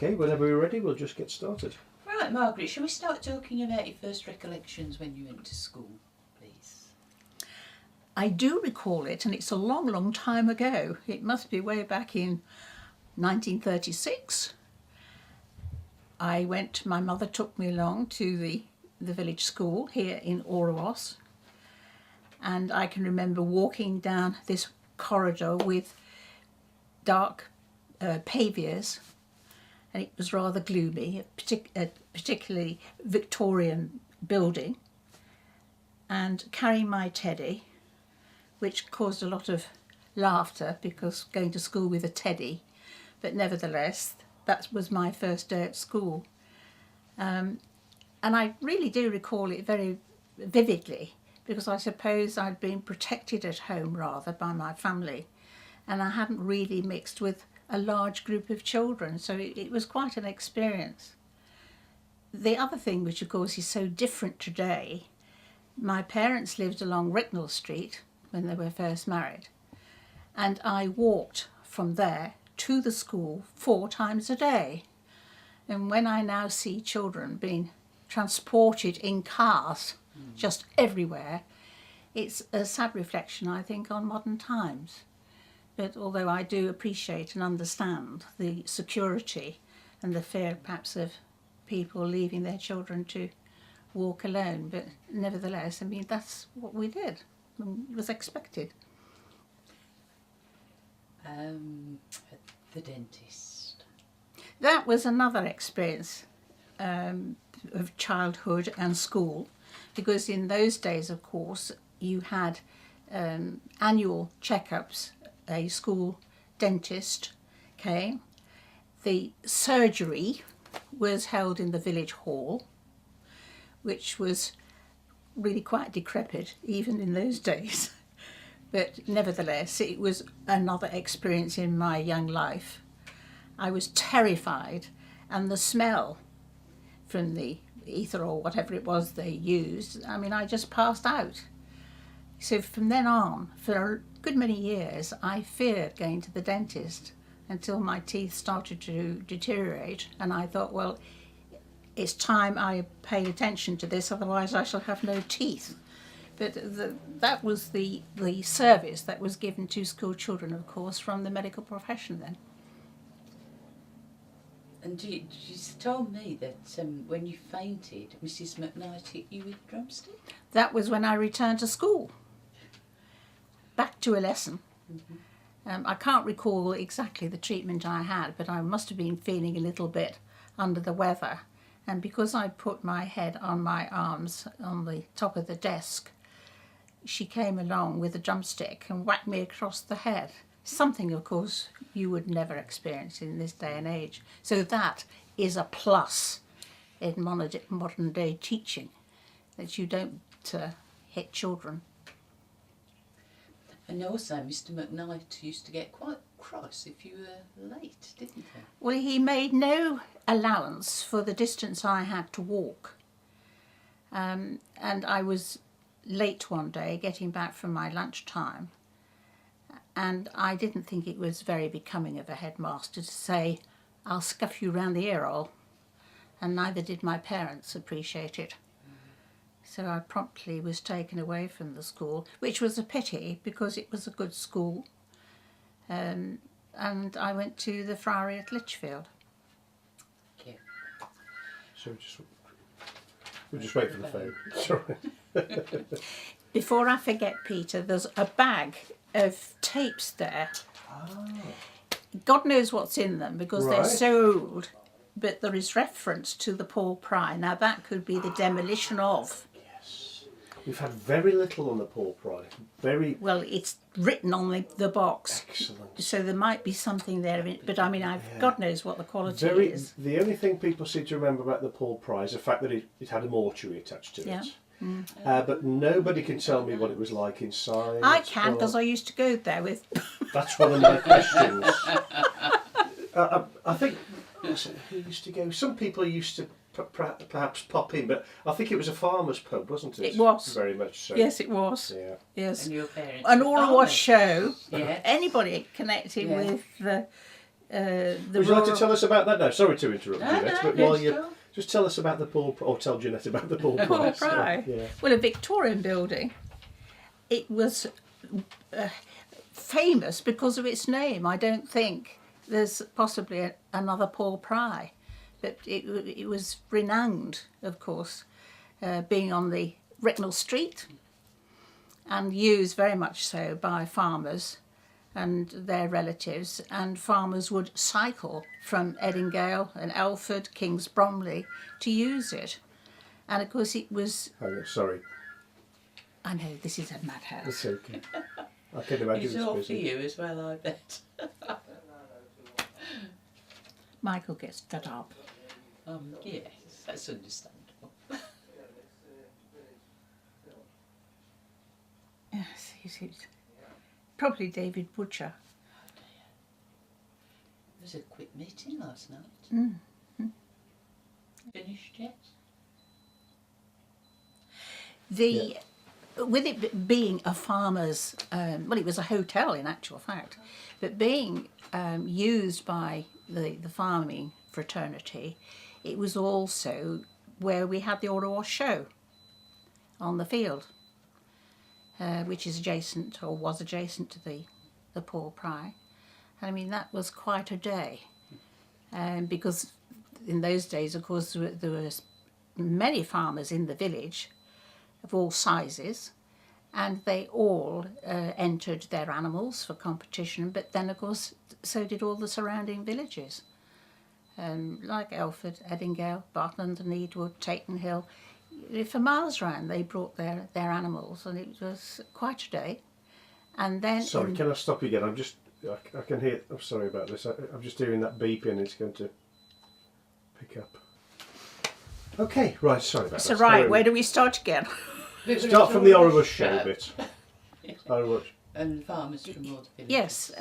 Okay, whenever we're ready, we'll just get started. Right, Margaret, shall we start talking about your first recollections when you went to school, please? I do recall it, and it's a long, long time ago. It must be way back in 1936. My mother took me along to the village school here in Orawas, and I can remember walking down this corridor with dark pavias, and it was rather gloomy, a particularly Victorian building, and carrying my teddy, which caused a lot of laughter because going to school with a teddy, but nevertheless that was my first day at school. And I really do recall it very vividly because I suppose I'd been protected at home rather by my family, and I hadn't really mixed with a large group of children, so it was quite an experience. The other thing, which of course is so different today, my parents lived along Ricknell Street when they were first married, and I walked from there to the school 4 times a day. And when I now see children being transported in cars just everywhere, it's a sad reflection, I think, on modern times. But although I do appreciate and understand the security and the fear perhaps of people leaving their children to walk alone, but nevertheless, I mean, that's what we did. It was expected. The dentist. That was another experience of childhood and school, because in those days, of course, you had annual checkups. A school dentist came. The surgery was held in the village hall, which was really quite decrepit even in those days. But nevertheless, it was another experience in my young life. I was terrified, and the smell from the ether or whatever it was they used, I mean, I just passed out. So from then on, for a good many years, I feared going to the dentist until my teeth started to deteriorate, and I thought, well, it's time I pay attention to this, otherwise I shall have no teeth. But that was the service that was given to school children, of course, from the medical profession then. And you told me that when you fainted, Mrs. McKnight hit you with a drumstick? That was when I returned to school, back to a lesson. I can't recall exactly the treatment I had, but I must have been feeling a little bit under the weather. And because I put my head on my arms on the top of the desk, she came along with a drumstick and whacked me across the head. Something, of course, you would never experience in this day and age. So that is a plus in modern day teaching, that you don't hit children. And also, Mr. McKnight used to get quite cross if you were late, didn't he? Well, he made no allowance for the distance I had to walk. And I was late one day getting back from my lunchtime, and I didn't think it was very becoming of a headmaster to say, "I'll scuff you round the earhole," and neither did my parents appreciate it. So I promptly was taken away from the school, which was a pity because it was a good school, and I went to the Friary at Lichfield. Thank you. So we'll just wait for the phone. Sorry. Before I forget, Peter, there's a bag of tapes there. Ah. God knows what's in them because Right. they're so old, but there is reference to the Paul Pry. Now that could be the demolition of. Yes. We've had very little on the Paul Pry. Very Well, it's written on the box, excellent. so there might be something there. But I mean, God knows what the quality Very. is. The only thing people seem to remember about the Paul Pry is the fact that it had a mortuary attached to Yeah. it. But nobody can tell me what it was like inside. I can, because Well, I used to go there with. that's one of my questions. I think who used to go. Some people used to perhaps pop in, but I think it was a farmer's pub, wasn't it? It was. Very much so. Yes, it was. Yeah. Yes. And your parents An were Orawas farmers. show. Yes. Anybody connected Yeah. with the Would you like to rural- tell us about that? No, sorry to interrupt, No, Jeanette, no, but while yes, you go. just tell us about the Paul, or tell Jeanette about the Paul Pry. Pry. Yeah. Well, a Victorian building. It was famous because of its name. I don't think there's possibly another Paul Pry, but it was renowned, of course, being on the Ricknell Street and used very much so by farmers and their relatives, and farmers would cycle from Eddingale and Elford, Kings Bromley to use it. And of course it was, Oh, sorry, I know this is a madhouse. it's okay. I can imagine It's it's all for busy. you as well, I bet. Michael gets fed up. Yes, that's understandable. Yes, he's probably David Butcher. It was a quick meeting last night. Finished yet? With it being a farmer's, well, it was a hotel in actual fact, but being used by the farming fraternity, it was also where we had the Orawash show on the field, which is adjacent, or was adjacent to the Paul Pry. I mean, that was quite a day, because in those days, of course, there were many farmers in the village of all sizes, and they all entered their animals for competition, but then of course so did all the surrounding villages, like Elford, Eddingale, Bartland and Eadwood, Taton Hill. For miles round they brought their animals, and it was quite a day. And then Sorry, can I stop you again? I can hear. I'm sorry about this. I'm just hearing that beeping. It's going to pick up. Okay, right. Sorry about that. so right, where do we start again? Start from the Orawash show bit. Orawash. And farmers from all the villages. Yes,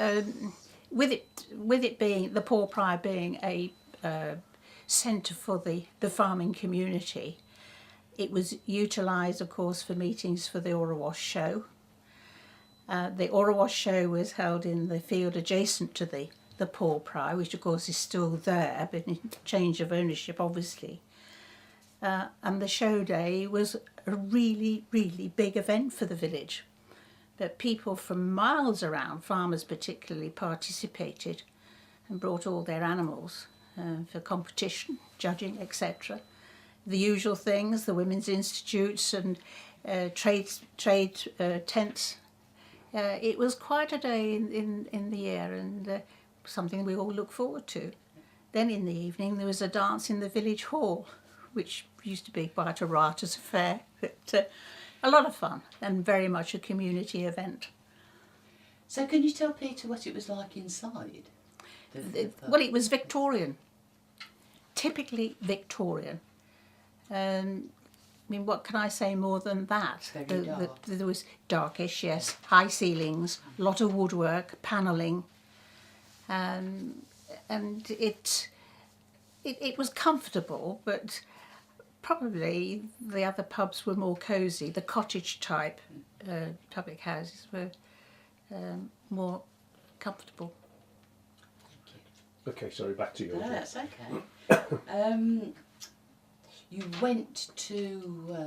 with it being the Paul Pry being a centre for the farming community, it was utilised, of course, for meetings for the Orawash show. The Orawash show was held in the field adjacent to the Paul Pry, which of course is still there, but in change of ownership, obviously. And the show day was a really, really big event for the village. That people from miles around, farmers particularly, participated and brought all their animals for competition, judging, etc. The usual things, the women's institutes and trade tents. It was quite a day in the year, and something we all look forward to. Then in the evening there was a dance in the village hall, which used to be quite a riotous affair, but a lot of fun and very much a community event. So can you tell Peter what it was like inside? Well, it was Victorian, typically Victorian. I mean, what can I say more than that? Very dark. There was darkish, yes, high ceilings, a lot of woodwork, panelling, and it was comfortable, but probably the other pubs were more cosy. The cottage type public houses were more comfortable. Okay, sorry. Back to you. No, that's okay. You went to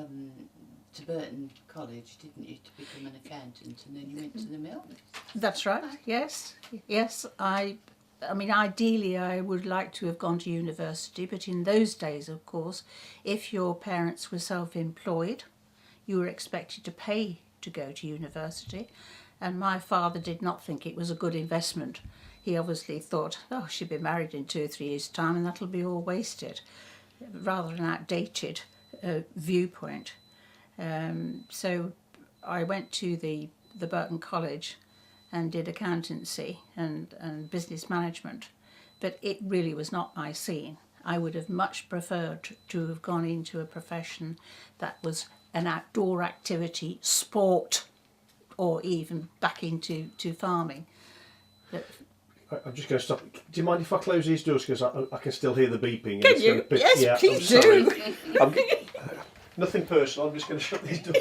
Burton College, didn't you, to become an accountant, and then you went to the mill? That's right. Yes, yes. I mean, ideally, I would like to have gone to university, but in those days, of course, if your parents were self-employed, you were expected to pay to go to university, and my father did not think it was a good investment. He obviously thought, oh, she'll be married in 2 or 3 years' time, and that'll be all wasted. Rather an outdated viewpoint. So I went to the Burton College and did accountancy and business management, but it really was not my scene. I would have much preferred to have gone into a profession that was an outdoor activity, sport, or even back into farming. But I'm just going to stop. Do you mind if I close these doors, because I can still hear the beeping? Can It's you? gonna pick- Yes, yeah, please I'm sorry. do. Nothing personal. I'm just going to shut these doors.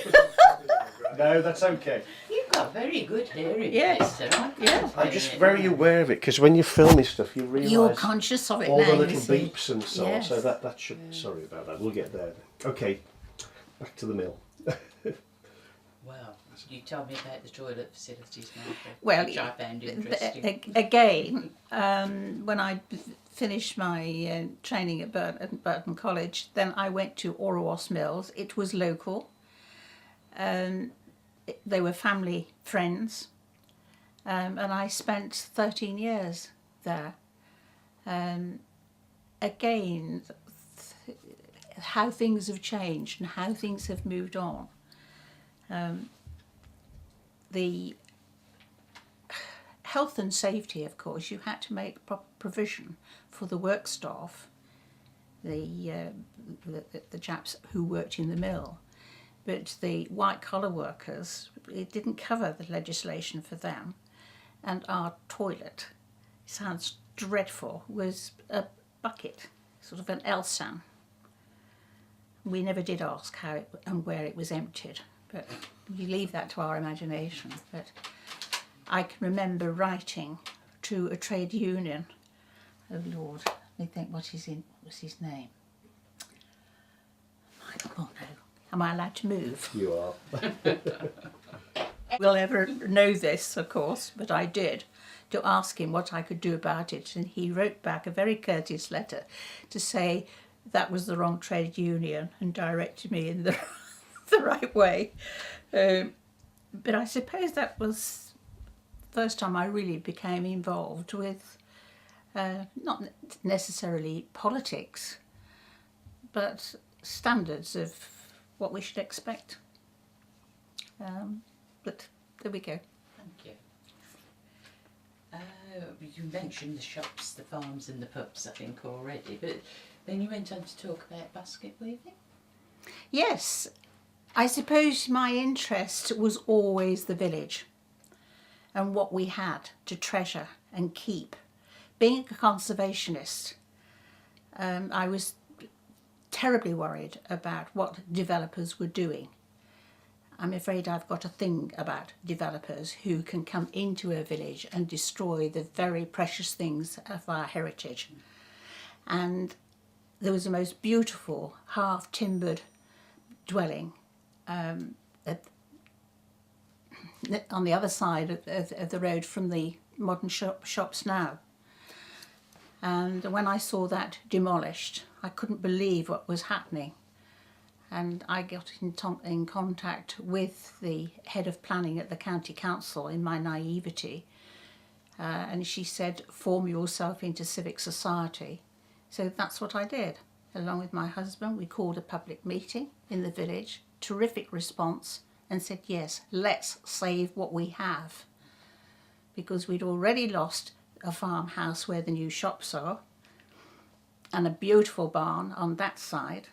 No, that's okay. You've got very good hearing, Yes. Esther. I Yeah. can't I'm hear just it. very aware of it because when you're filming stuff, you realise You're conscious of it all now. the you little see. beeps and so on. Yes. So that should. Sorry about that. We'll get there. Okay, back to the mill. Well, you told me about the toilet facilities now, Well, which I found interesting. again, when I finished my training at Burton College, then I went to Orawas Mills. It was local. They were family friends, and I spent 13 years there. Again, how things have changed and how things have moved on. The health and safety, of course, you had to make proper provision for the work staff, the chaps who worked in the mill. But the white-collar workers, it didn't cover the legislation for them. And our toilet, sounds dreadful, was a bucket, sort of an Elsan. We never did ask how it, and where it was emptied, but we leave that to our imagination. But I can remember writing to a trade union. Oh Lord, let me think what was his name? I don't know. Am I allowed to move? You are. Will ever know this, of course, but I did, to ask him what I could do about it. And he wrote back a very courteous letter to say that was the wrong trade union and directed me in the right way. But I suppose that was the first time I really became involved with not necessarily politics, but standards of what we should expect. But there we go. Thank you. You mentioned the shops, the farms and the pubs, I think, already, but then you went on to talk about basket weaving? Yes, I suppose my interest was always the village and what we had to treasure and keep. Being a conservationist, I was terribly worried about what developers were doing. I'm afraid I've got a thing about developers who can come into a village and destroy the very precious things of our heritage. And there was the most beautiful half-timbered dwelling on the other side of the road from the modern shops now. And when I saw that demolished, I couldn't believe what was happening. And I got in contact with the head of planning at the county council in my naivety. And she said, form yourself into civic society. So that's what I did. Along with my husband, we called a public meeting in the village, terrific response, and said, yes, let's save what we have. Because we'd already lost a farmhouse where the new shops are, and a beautiful barn on that side.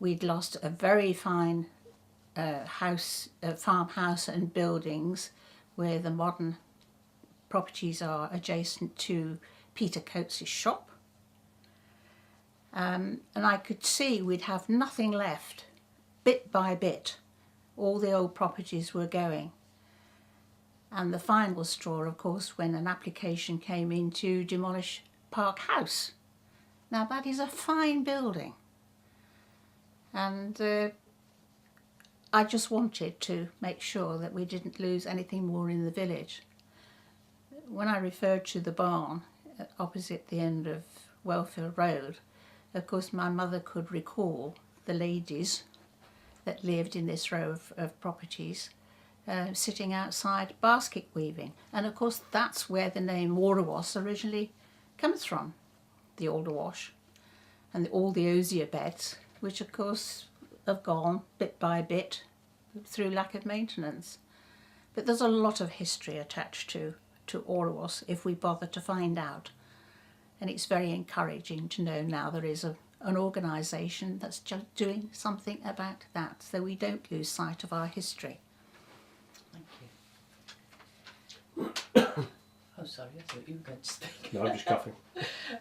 We'd lost a very fine farmhouse and buildings where the modern properties are adjacent to Peter Coates' shop. And I could see we'd have nothing left. Bit by bit, all the old properties were going. And the final straw, of course, when an application came in to demolish Park House. Now that is a fine building. And I just wanted to make sure that we didn't lose anything more in the village. When I referred to the barn opposite the end of Wellfield Road, of course my mother could recall the ladies that lived in this row of properties sitting outside basket weaving. And of course that's where the name Orawas originally comes from, the Older Wash, and all the osier beds, which of course have gone bit by bit through lack of maintenance. But there's a lot of history attached to Orawas if we bother to find out. And it's very encouraging to know now there is an organisation that's just doing something about that, so we don't lose sight of our history. Thank you. Oh, sorry, I thought you were going to speak. No, I'm just coughing.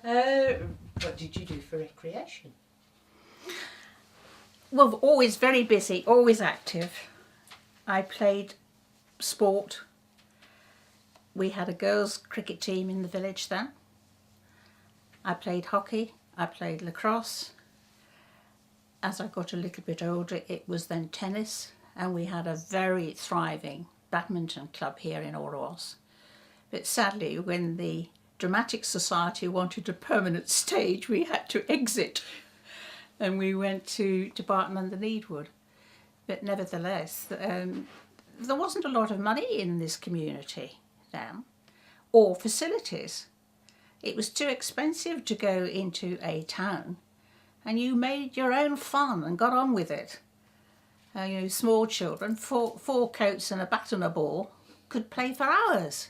What did you do for recreation? Well, always very busy, always active. I played sport. We had a girls' cricket team in the village then. I played hockey, I played lacrosse. As I got a little bit older, it was then tennis, and we had a very thriving badminton club here in Orwas. But sadly, when the Dramatic Society wanted a permanent stage, we had to exit, and we went to Barton under Needwood. But nevertheless, there wasn't a lot of money in this community then, or facilities. It was too expensive to go into a town, and you made your own fun and got on with it. You know, small children, four coats and a bat and a ball, could play for hours.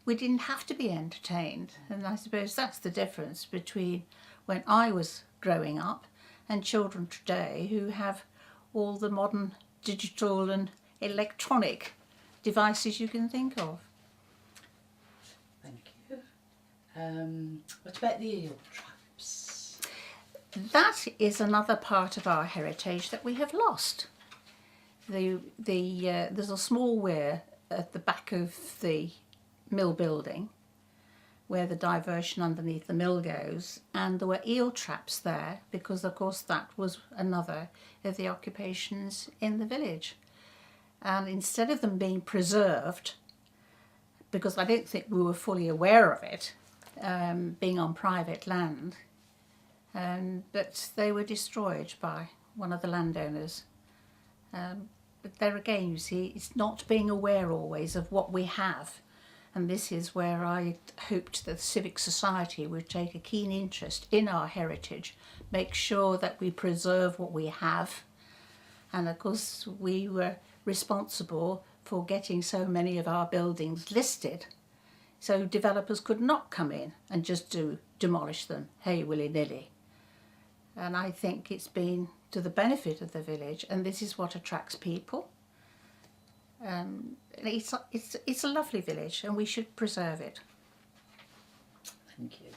We didn't have to be entertained, and I suppose that's the difference between when I was growing up and children today who have all the modern digital and electronic devices you can think of. Thank you. What about the eel traps? That is another part of our heritage that we have lost. There's a small weir at the back of the mill building where the diversion underneath the mill goes, and there were eel traps there because of course that was another of the occupations in the village. And instead of them being preserved, because I don't think we were fully aware of it, being on private land, but they were destroyed by one of the landowners. But there again, you see, it's not being aware always of what we have. And this is where I hoped that civic society would take a keen interest in our heritage, make sure that we preserve what we have. And of course, we were responsible for getting so many of our buildings listed, so developers could not come in and just demolish them, hey, willy-nilly. And I think it's been to the benefit of the village, and this is what attracts people. It's a lovely village, and we should preserve it. Thank you.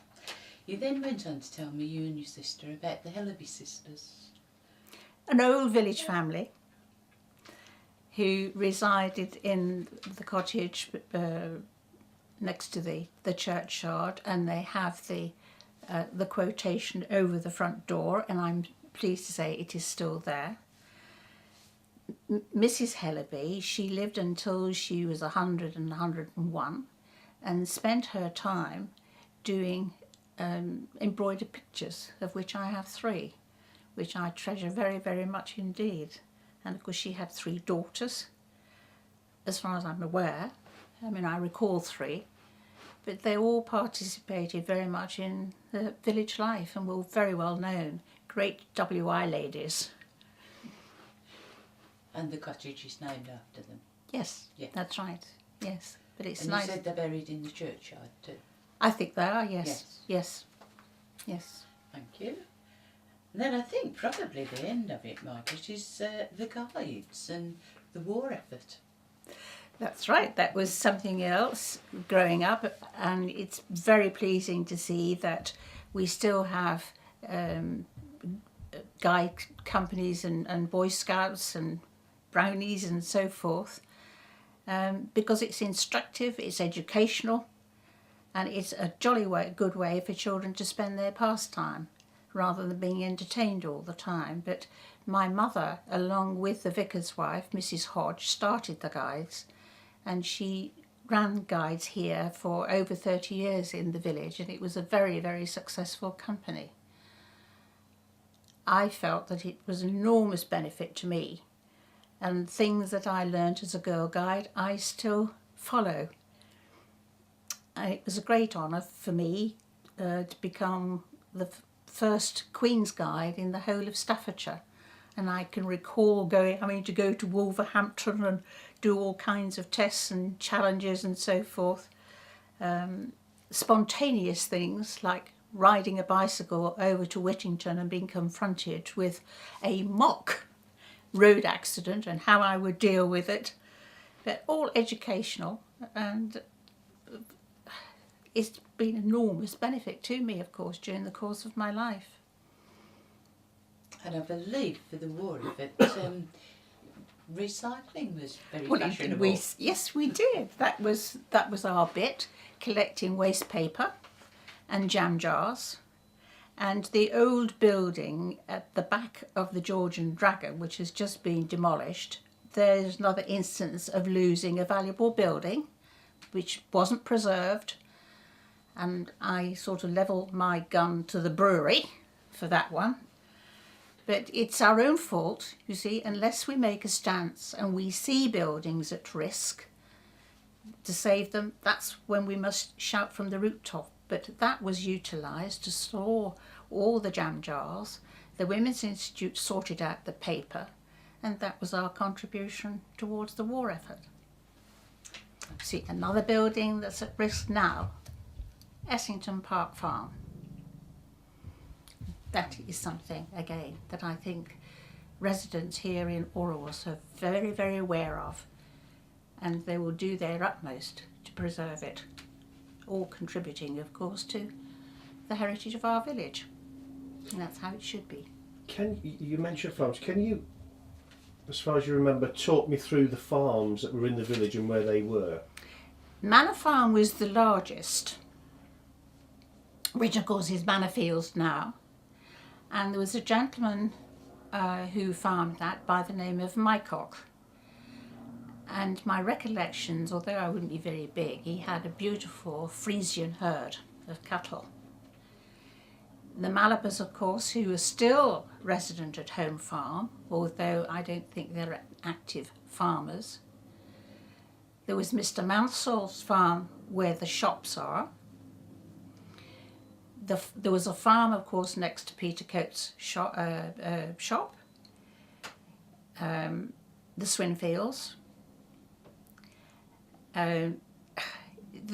You then went on to tell me you and your sister about the Hellaby sisters. An old village family who resided in the cottage next to the churchyard, and they have the quotation over the front door, and I'm pleased to say it is still there. Mrs. Hellaby, she lived until she was 100 and 101 and spent her time doing embroidered pictures, of which I have 3, which I treasure very, very much indeed. And of course she had 3 daughters, as far as I'm aware. I mean, I recall 3, but they all participated very much in the village life and were very well known, great WI ladies. And the cottage is named after them. Yes, yeah. That's right, yes. But it's and nice. You said they're buried in the churchyard too? I think they are, yes. Yes. Yes. Thank you. And then I think probably the end of it, Margaret, is the guides and the war effort. That's right, that was something else growing up, and it's very pleasing to see that we still have guide companies and Boy Scouts and Brownies and so forth, because it's instructive, it's educational, and it's a jolly good way for children to spend their pastime rather than being entertained all the time. But my mother, along with the vicar's wife, Mrs. Hodge, started the guides, and she ran guides here for over 30 years in the village, and it was a very, very successful company. I felt that it was an enormous benefit to me, and things that I learnt as a girl guide I still follow. And it was a great honour for me to become the first Queen's Guide in the whole of Staffordshire. And I can recall having to go to Wolverhampton and do all kinds of tests and challenges and so forth. Spontaneous things like riding a bicycle over to Whittington and being confronted with a mock road accident and how I would deal with it. But all educational, and it's been an enormous benefit to me, of course, during the course of my life. And I believe for the war effort, recycling was very Well, fashionable. yes, we did. That was our bit, collecting waste paper and jam jars. And the old building at the back of the George and Dragon, which has just been demolished, there's another instance of losing a valuable building, which wasn't preserved. And I sort of levelled my gun to the brewery for that one. But it's our own fault, you see, unless we make a stance and we see buildings at risk to save them, that's when we must shout from the rooftop. But that was utilised to store all the jam jars. The Women's Institute sorted out the paper, and that was our contribution towards the war effort. See, another building that's at risk now, Essington Park Farm. That is something, again, that I think residents here in Orwas are very, very aware of, and they will do their utmost to preserve it, all contributing, of course, to the heritage of our village. And that's how it should be. You mentioned farms. Can you, as far as you remember, talk me through the farms that were in the village and where they were? Manor Farm was the largest, which of course is Manor Fields now. And there was a gentleman who farmed that by the name of Mycock. And my recollections, although I wouldn't be very big, he had a beautiful Frisian herd of cattle. The Malapers, of course, who are still resident at Home Farm, although I don't think they're active farmers. There was Mr. Mansell's farm where the shops are. There was a farm, of course, next to Peter Coates' shop. The Swinfields. There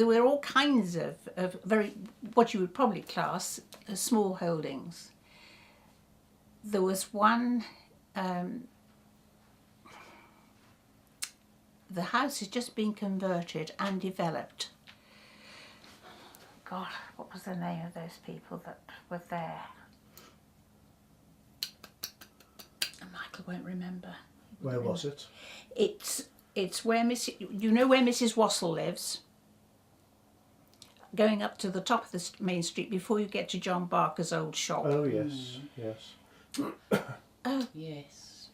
were all kinds of very, what you would probably class as small holdings. There was one, the house has just been converted and developed. God, what was the name of those people that were there? Michael won't remember. Where was it? It's where you know where Mrs. Wassell lives? Going up to the top of the main street before you get to John Barker's old shop. Oh yes, yes. Oh, Yes.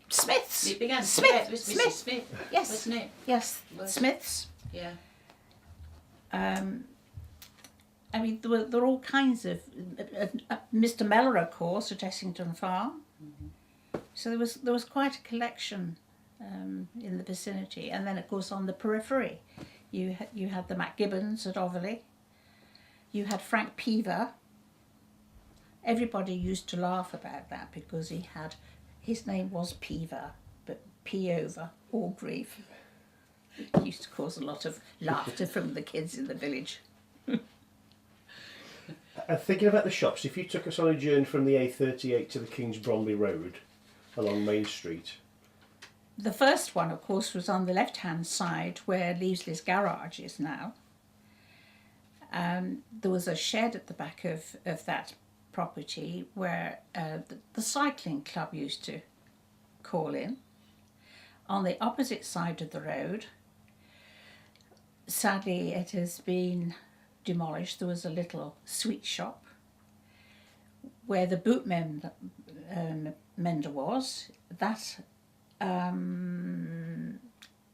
Smith's. It began Smith. Yeah, it was Smith. Mrs. Smith, Yes. wasn't it? Yes. Was- Smith's. Yeah. I mean, there were all kinds of Mr. Mellor, of course, at Essington Farm. Mm-hmm. So there was quite a collection in the vicinity, and then of course on the periphery, you had the MacGibbons at Overley. You had Frank Peaver. Everybody used to laugh about that because his name was Peaver, but P-over, Orgreave. It used to cause a lot of laughter from the kids in the village. Thinking about the shops, if you took us on a journey from the A38 to the Kings Bromley Road along Main Street. The first one, of course, was on the left-hand side where Leasley's garage is now. There was a shed at the back of that property where the cycling club used to call in. On the opposite side of the road, sadly it has been demolished. There was a little sweet shop where the boot mender was. That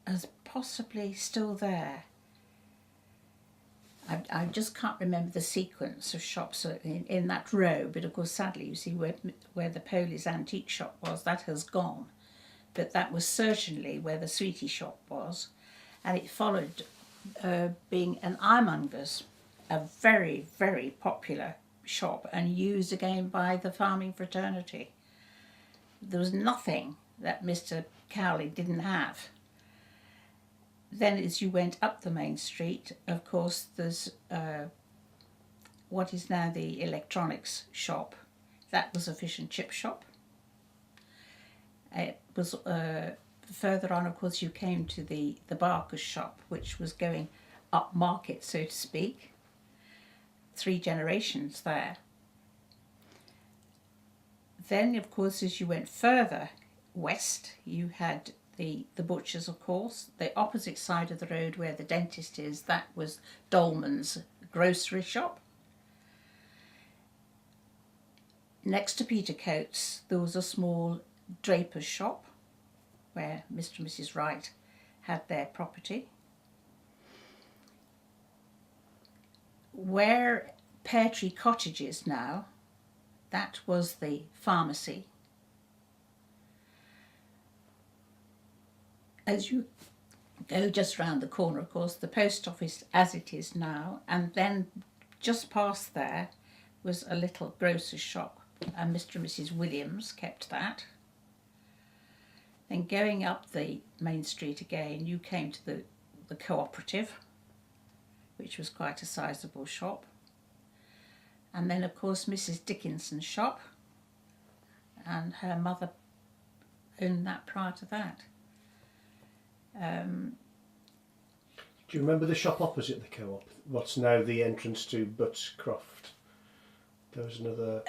is possibly still there. I just can't remember the sequence of shops in that row, but of course sadly you see where the Polish antique shop was, that has gone. But that was certainly where the sweetie shop was, and it followed being an ironmonger's, a very, very popular shop and used again by the farming fraternity. There was nothing that Mr. Cowley didn't have. Then as you went up the main street, of course, there's what is now the electronics shop. That was a fish and chip shop. It was further on, of course, you came to the Barker's shop, which was going up market, so to speak. 3 generations there. Then, of course, as you went further, west you had the butchers, of course. The opposite side of the road where the dentist is, that was Dolman's grocery shop. Next to Petercoats there was a small draper's shop where Mr. and Mrs. Wright had their property. Where Pear Tree Cottage is now, that was the pharmacy. As you go just round the corner, of course, the post office as it is now, and then just past there was a little grocer's shop, and Mr. and Mrs. Williams kept that. Then going up the main street again, you came to the cooperative, which was quite a sizable shop. And then, of course, Mrs. Dickinson's shop, and her mother owned that prior to that. Do you remember the shop opposite the co-op? What's now the entrance to Butts Croft? There was another...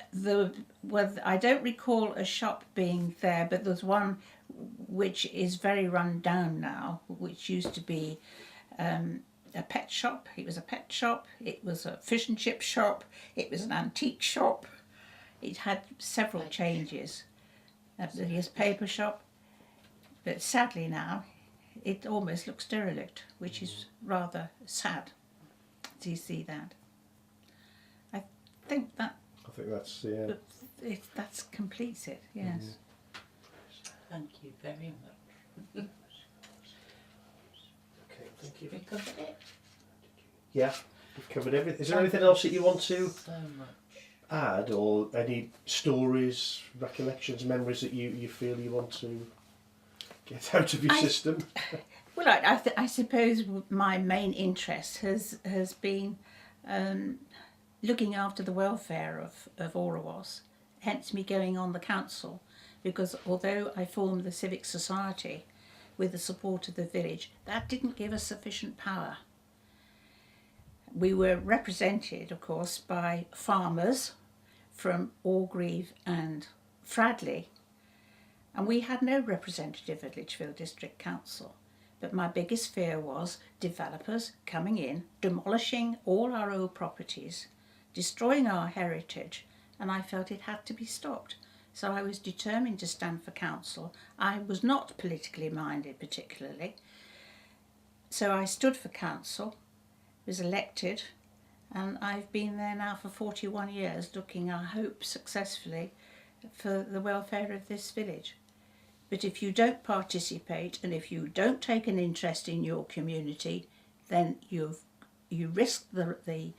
Well, I don't recall a shop being there, but there's one which is very run down now, which used to be a pet shop. It was a pet shop, it was a fish and chip shop, it was an antique shop. It had several changes. His paper shop, but sadly now it almost looks derelict, which is rather sad to see that. I think that's, yeah. That completes it, yes. Thank you very much. Okay, thank you. We covered it. Yeah, we've covered everything. Is there anything else that you want to So much. add, or any stories, recollections, memories that you feel you want to get out of your system? Well, I suppose my main interest has been looking after the welfare of Orawas, hence me going on the council, because although I formed the civic society with the support of the village, that didn't give us sufficient power. We were represented, of course, by farmers from Orgreave and Fradley, and we had no representative at Lichfield District Council. But my biggest fear was developers coming in, demolishing all our old properties, destroying our heritage, and I felt it had to be stopped. So I was determined to stand for council. I was not politically minded particularly. So I stood for council, was elected, and I've been there now for 41 years, looking, I hope, successfully for the welfare of this village. But if you don't participate and if you don't take an interest in your community, then you risk the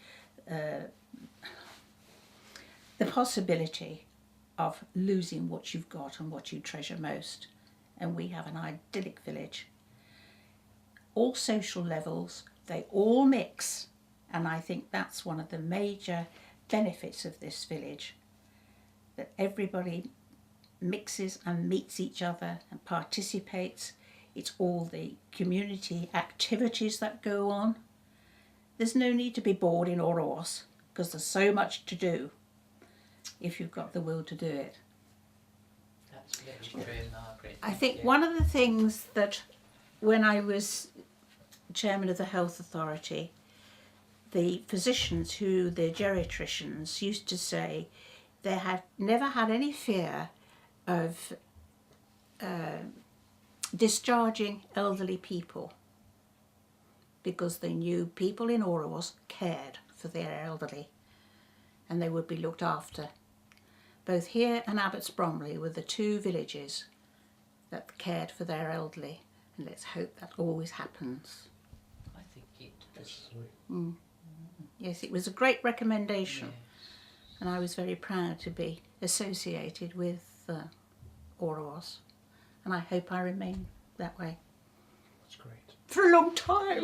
possibility of losing what you've got and what you treasure most. And we have an idyllic village. All social levels, they all mix, and I think that's one of the major benefits of this village, that everybody mixes and meets each other and participates. It's all the community activities that go on. There's no need to be bored in Orawas because there's so much to do if you've got the will to do it. That's very true, Margaret. I think one of the things that when I was chairman of the health authority, the physicians the geriatricians used to say they had never had any fear of discharging elderly people because they knew people in Orawas cared for their elderly and they would be looked after. Both here and Abbots Bromley were the two villages that cared for their elderly, and let's hope that always happens. I think it does. Yes, it was a great recommendation. Yes. And I was very proud to be associated with Orawas, and I hope I remain that way That's great. for a long time.